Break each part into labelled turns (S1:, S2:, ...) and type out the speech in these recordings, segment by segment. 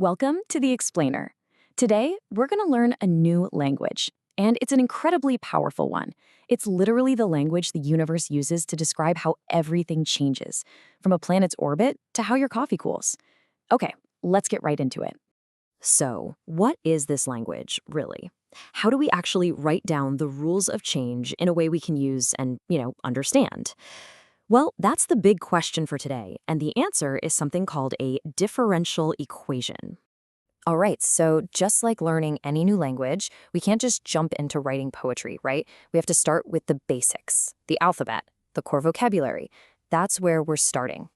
S1: Welcome to the Explainer. Today, we're going to learn a new language, and it's an incredibly powerful one. It's literally the language the universe uses to describe how everything changes, from a planet's orbit to how your coffee cools. Okay, let's get right into it. So, what is this language, really? How do we actually write down the rules of change in a way we can use and, understand? Well, that's the big question for today, and the answer is something called a differential equation. All right, so just like learning any new language, we can't just jump into writing poetry, right? We have to start with the basics, the alphabet, the core vocabulary. That's where we're starting.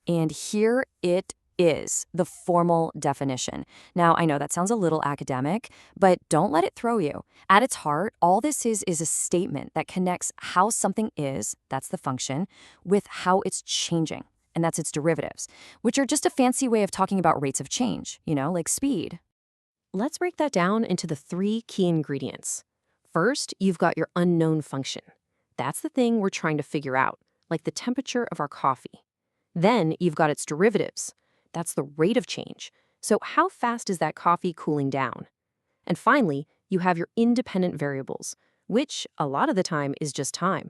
S1: And here it is, the formal definition. Now, I know that sounds a little academic, but don't let it throw you. At its heart, all this is a statement that connects how something is, that's the function, with how it's changing, and that's its derivatives, which are just a fancy way of talking about rates of change, like speed. Let's break that down into the three key ingredients. First, you've got your unknown function. That's the thing we're trying to figure out, like the temperature of our coffee. Then you've got its derivatives. That's the rate of change. So how fast is that coffee cooling down? And finally, you have your independent variables, which a lot of the time is just time.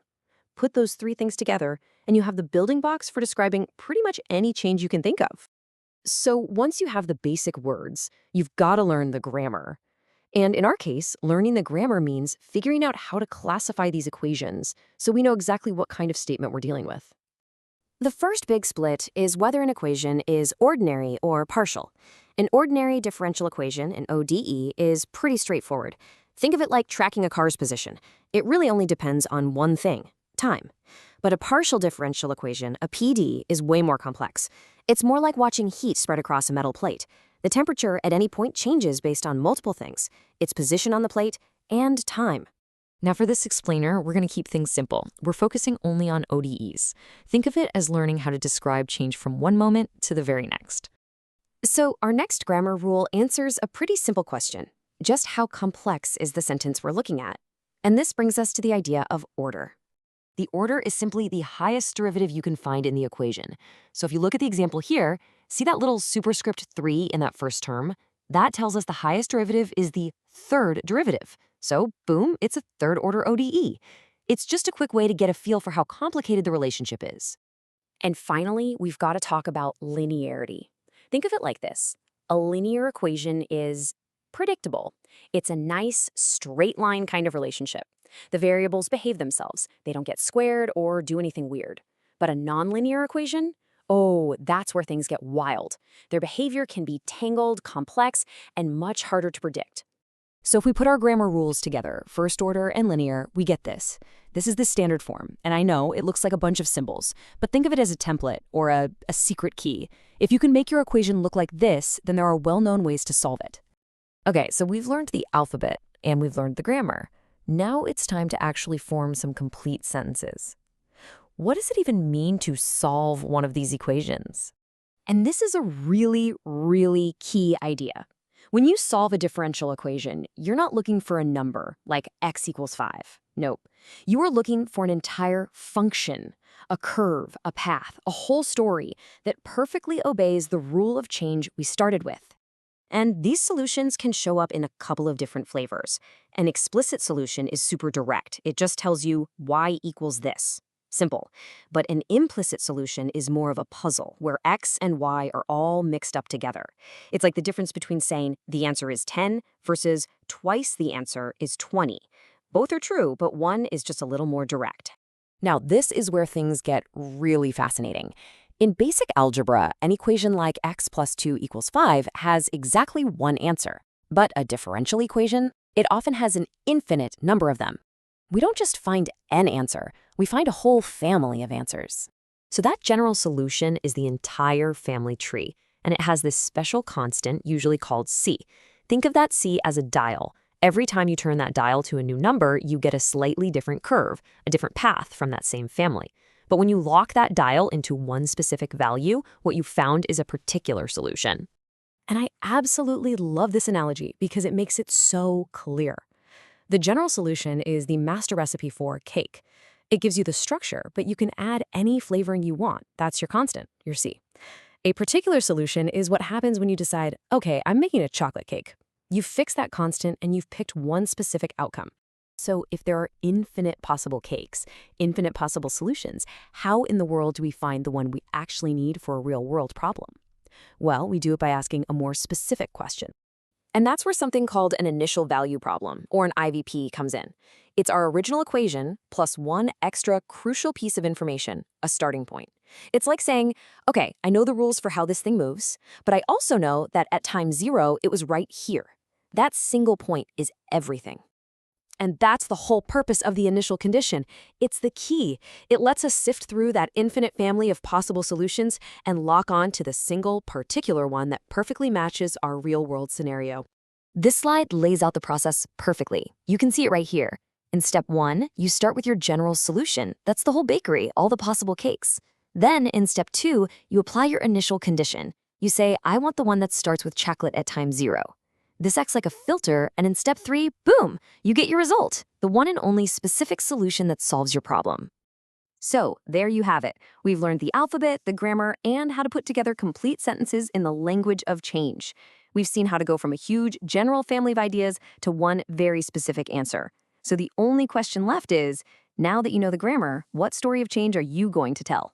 S1: Put those three things together, and you have the building blocks for describing pretty much any change you can think of. So once you have the basic words, you've got to learn the grammar. And in our case, learning the grammar means figuring out how to classify these equations so we know exactly what kind of statement we're dealing with. The first big split is whether an equation is ordinary or partial. An ordinary differential equation, an ODE, is pretty straightforward. Think of it like tracking a car's position. It really only depends on one thing, time. But a partial differential equation, a PD, is way more complex. It's more like watching heat spread across a metal plate. The temperature at any point changes based on multiple things, its position on the plate, and time. Now for this explainer, we're going to keep things simple. We're focusing only on ODEs. Think of it as learning how to describe change from one moment to the very next. So our next grammar rule answers a pretty simple question. Just how complex is the sentence we're looking at? And this brings us to the idea of order. The order is simply the highest derivative you can find in the equation. So if you look at the example here, see that little superscript 3 in that first term? That tells us the highest derivative is the third derivative. So, boom, it's a third-order ODE. It's just a quick way to get a feel for how complicated the relationship is. And finally, we've got to talk about linearity. Think of it like this. A linear equation is predictable. It's a nice, straight-line kind of relationship. The variables behave themselves. They don't get squared or do anything weird. But a nonlinear equation? Oh, that's where things get wild. Their behavior can be tangled, complex, and much harder to predict. So if we put our grammar rules together, first order and linear, we get this. This is the standard form, and I know it looks like a bunch of symbols, but think of it as a template or a secret key. If you can make your equation look like this, then there are well-known ways to solve it. Okay, so we've learned the alphabet, and we've learned the grammar. Now it's time to actually form some complete sentences. What does it even mean to solve one of these equations? And this is a really, really key idea. When you solve a differential equation, you're not looking for a number, like x equals 5. Nope. You are looking for an entire function, a curve, a path, a whole story that perfectly obeys the rule of change we started with. And these solutions can show up in a couple of different flavors. An explicit solution is super direct. It just tells you y equals this. Simple. But an implicit solution is more of a puzzle, where x and y are all mixed up together. It's like the difference between saying the answer is 10 versus twice the answer is 20. Both are true, but one is just a little more direct. Now, this is where things get really fascinating. In basic algebra, an equation like x plus 2 equals 5 has exactly one answer. But a differential equation, it often has an infinite number of them. We don't just find an answer, we find a whole family of answers. So that general solution is the entire family tree, and it has this special constant, usually called c. Think of that c as a dial. Every time you turn that dial to a new number, you get a slightly different curve, a different path from that same family. But when you lock that dial into one specific value, what you found is a particular solution. And I absolutely love this analogy because it makes it so clear. The general solution is the master recipe for cake. It gives you the structure, but you can add any flavoring you want. That's your constant, your C. A particular solution is what happens when you decide, okay, I'm making a chocolate cake. You've fixed that constant and you've picked one specific outcome. So if there are infinite possible cakes, infinite possible solutions, how in the world do we find the one we actually need for a real-world problem? Well, we do it by asking a more specific question. And that's where something called an initial value problem, or an IVP, comes in. It's our original equation plus one extra crucial piece of information, a starting point. It's like saying, okay, I know the rules for how this thing moves, but I also know that at time 0, it was right here. That single point is everything. And that's the whole purpose of the initial condition. It's the key. It lets us sift through that infinite family of possible solutions and lock on to the single, particular one that perfectly matches our real-world scenario. This slide lays out the process perfectly. You can see it right here. In step 1, you start with your general solution. That's the whole bakery, all the possible cakes. Then, in step 2, you apply your initial condition. You say, I want the one that starts with chocolate at time 0. This acts like a filter, and in step 3, boom, you get your result, the one and only specific solution that solves your problem. So, there you have it. We've learned the alphabet, the grammar, and how to put together complete sentences in the language of change. We've seen how to go from a huge, general family of ideas to one very specific answer. So the only question left is, now that you know the grammar, what story of change are you going to tell?